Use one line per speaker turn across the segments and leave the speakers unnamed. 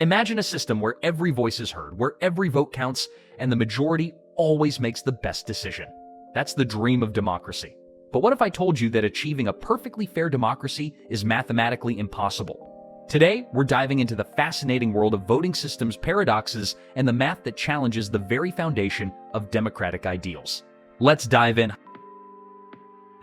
Imagine a system where every voice is heard, where every vote counts, and the majority always makes the best decision. That's the dream of democracy. But what if I told you that achieving a perfectly fair democracy is mathematically impossible? Today, we're diving into the fascinating world of voting systems, paradoxes, and the math that challenges the very foundation of democratic ideals. Let's dive in.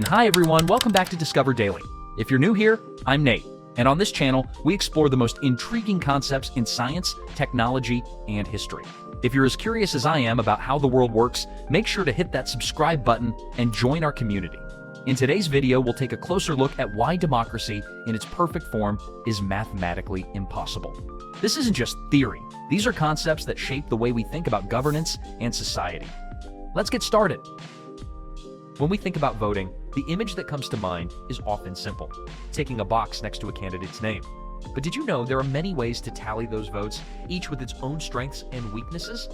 Hi everyone, welcome back to Discover Daily. If you're new here, I'm Nate, and on this channel, we explore the most intriguing concepts in science, technology, and history. If you're as curious as I am about how the world works, make sure to hit that subscribe button and join our community. In today's video, we'll take a closer look at why democracy, in its perfect form, is mathematically impossible. This isn't just theory. These are concepts that shape the way we think about governance and society. Let's get started. When we think about voting, the image that comes to mind is often simple, ticking a box next to a candidate's name. But did you know there are many ways to tally those votes, each with its own strengths and weaknesses?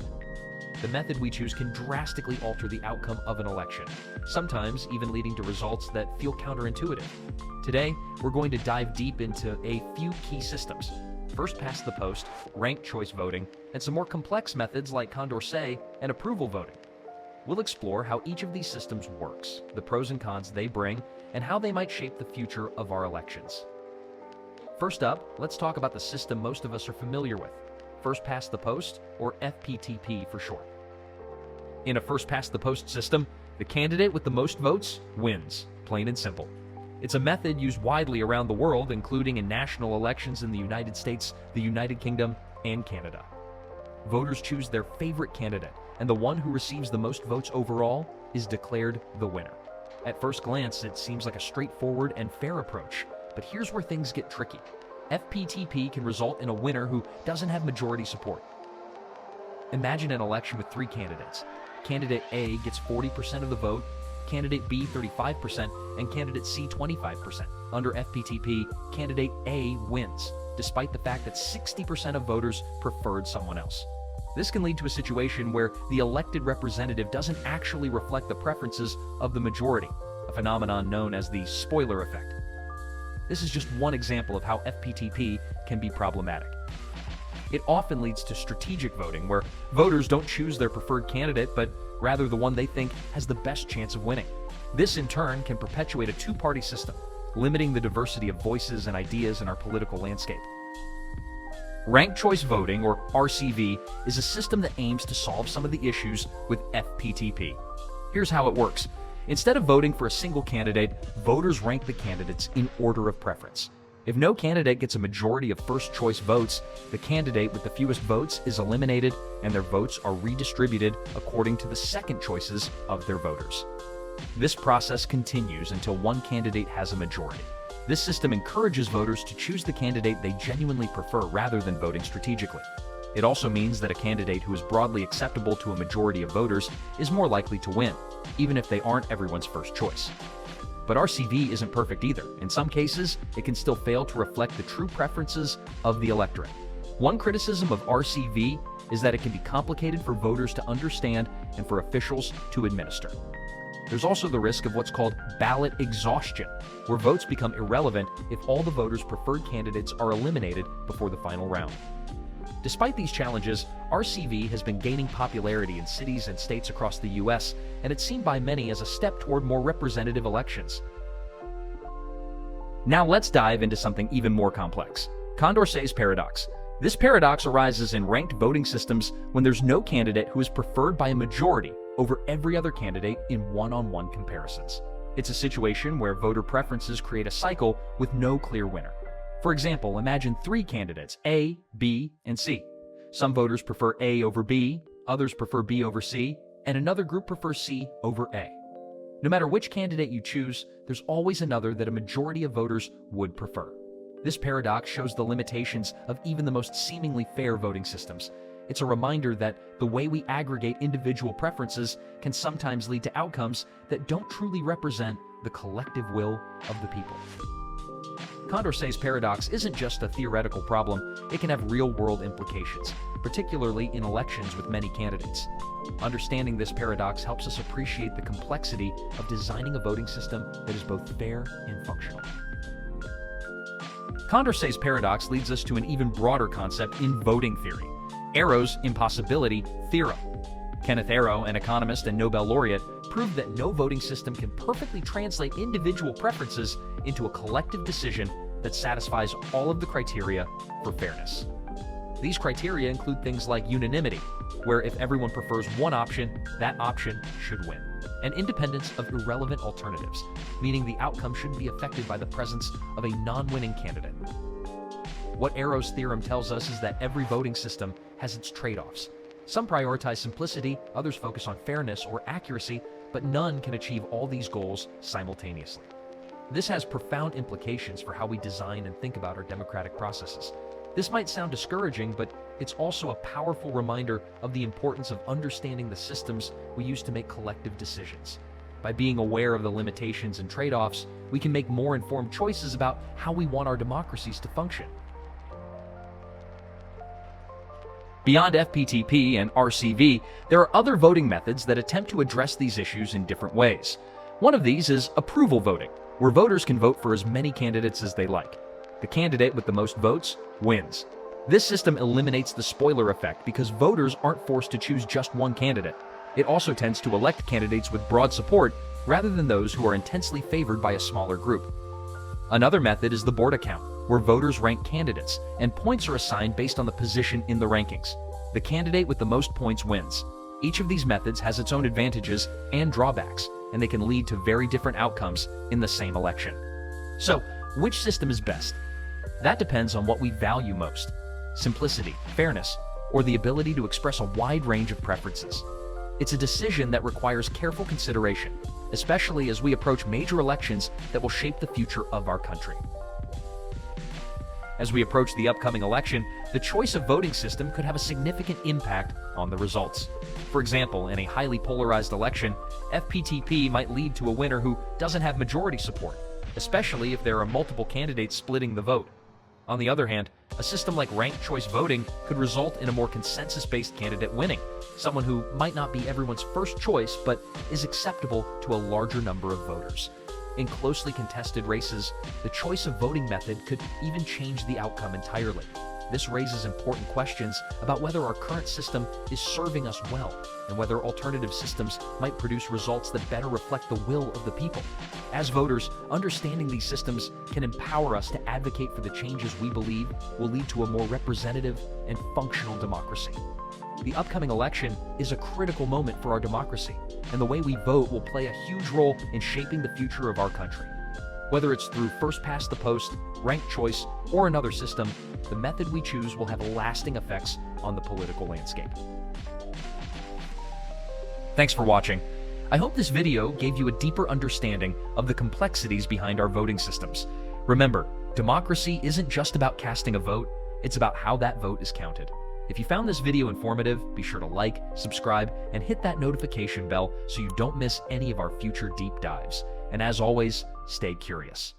The method we choose can drastically alter the outcome of an election, sometimes even leading to results that feel counterintuitive. Today, we're going to dive deep into a few key systems: first past the post, ranked choice voting, and some more complex methods like Condorcet and approval voting. We'll explore how each of these systems works, the pros and cons they bring, and how they might shape the future of our elections. First up, let's talk about the system most of us are familiar with: first past the post, or FPTP for short. In a first past the post system, the candidate with the most votes wins, plain and simple. It's a method used widely around the world, including in national elections in the United States, the United Kingdom, and Canada. Voters choose their favorite candidate, and the one who receives the most votes overall is declared the winner. At first glance, it seems like a straightforward and fair approach, but here's where things get tricky. FPTP can result in a winner who doesn't have majority support. Imagine an election with three candidates. Candidate A gets 40% of the vote, candidate B 35%, and candidate C 25%. Under FPTP, candidate A wins, despite the fact that 60% of voters preferred someone else. This can lead to a situation where the elected representative doesn't actually reflect the preferences of the majority, a phenomenon known as the spoiler effect. This is just one example of how FPTP can be problematic. It often leads to strategic voting, where voters don't choose their preferred candidate, but rather the one they think has the best chance of winning. This, in turn, can perpetuate a two-party system, limiting the diversity of voices and ideas in our political landscape. Ranked choice voting, or RCV, is a system that aims to solve some of the issues with FPTP. Here's how it works. Instead of voting for a single candidate, voters rank the candidates in order of preference. If no candidate gets a majority of first choice votes, the candidate with the fewest votes is eliminated, and their votes are redistributed according to the second choices of their voters. This process continues until one candidate has a majority. This system encourages voters to choose the candidate they genuinely prefer rather than voting strategically. It also means that a candidate who is broadly acceptable to a majority of voters is more likely to win, even if they aren't everyone's first choice. But RCV isn't perfect either. In some cases, it can still fail to reflect the true preferences of the electorate. One criticism of RCV is that it can be complicated for voters to understand and for officials to administer. There's also the risk of what's called ballot exhaustion, where votes become irrelevant if all the voters' preferred candidates are eliminated before the final round. Despite these challenges, RCV has been gaining popularity in cities and states across the US, and it's seen by many as a step toward more representative elections. Now let's dive into something even more complex: Condorcet's paradox. This paradox arises in ranked voting systems when there's no candidate who is preferred by a majority over every other candidate in one-on-one comparisons. It's a situation where voter preferences create a cycle with no clear winner. For example, imagine three candidates, A, B, and C. Some voters prefer A over B, others prefer B over C, and another group prefers C over A. No matter which candidate you choose, there's always another that a majority of voters would prefer. This paradox shows the limitations of even the most seemingly fair voting systems. It's a reminder that the way we aggregate individual preferences can sometimes lead to outcomes that don't truly represent the collective will of the people. Condorcet's paradox isn't just a theoretical problem, it can have real-world implications, particularly in elections with many candidates. Understanding this paradox helps us appreciate the complexity of designing a voting system that is both fair and functional. Condorcet's paradox leads us to an even broader concept in voting theory, Arrow's Impossibility theorem. Kenneth Arrow, an economist and Nobel laureate, proved that no voting system can perfectly translate individual preferences into a collective decision that satisfies all of the criteria for fairness. These criteria include things like unanimity, where if everyone prefers one option, that option should win, and independence of irrelevant alternatives, meaning the outcome shouldn't be affected by the presence of a non-winning candidate. What Arrow's theorem tells us is that every voting system has its trade-offs. Some prioritize simplicity, others focus on fairness or accuracy, but none can achieve all these goals simultaneously. This has profound implications for how we design and think about our democratic processes. This might sound discouraging, but it's also a powerful reminder of the importance of understanding the systems we use to make collective decisions. By being aware of the limitations and trade-offs, we can make more informed choices about how we want our democracies to function. Beyond FPTP and RCV, there are other voting methods that attempt to address these issues in different ways. One of these is approval voting, where voters can vote for as many candidates as they like. The candidate with the most votes wins. This system eliminates the spoiler effect because voters aren't forced to choose just one candidate. It also tends to elect candidates with broad support rather than those who are intensely favored by a smaller group. Another method is the board account, where voters rank candidates, and points are assigned based on the position in the rankings. The candidate with the most points wins. Each of these methods has its own advantages and drawbacks, and they can lead to very different outcomes in the same election. So, which system is best? That depends on what we value most: simplicity, fairness, or the ability to express a wide range of preferences. It's a decision that requires careful consideration, especially as we approach major elections that will shape the future of our country. As we approach the upcoming election, the choice of voting system could have a significant impact on the results. For example, in a highly polarized election, FPTP might lead to a winner who doesn't have majority support, especially if there are multiple candidates splitting the vote. On the other hand, a system like ranked choice voting could result in a more consensus-based candidate winning, someone who might not be everyone's first choice but is acceptable to a larger number of voters. In closely contested races, the choice of voting method could even change the outcome entirely. This raises important questions about whether our current system is serving us well, and whether alternative systems might produce results that better reflect the will of the people. As voters, understanding these systems can empower us to advocate for the changes we believe will lead to a more representative and functional democracy. The upcoming election is a critical moment for our democracy, and the way we vote will play a huge role in shaping the future of our country. Whether it's through first past the post, ranked choice, or another system, the method we choose will have lasting effects on the political landscape. Thanks for watching. I hope this video gave you a deeper understanding of the complexities behind our voting systems. Remember, democracy isn't just about casting a vote, it's about how that vote is counted. If you found this video informative, be sure to like, subscribe, and hit that notification bell so you don't miss any of our future deep dives. And as always, stay curious.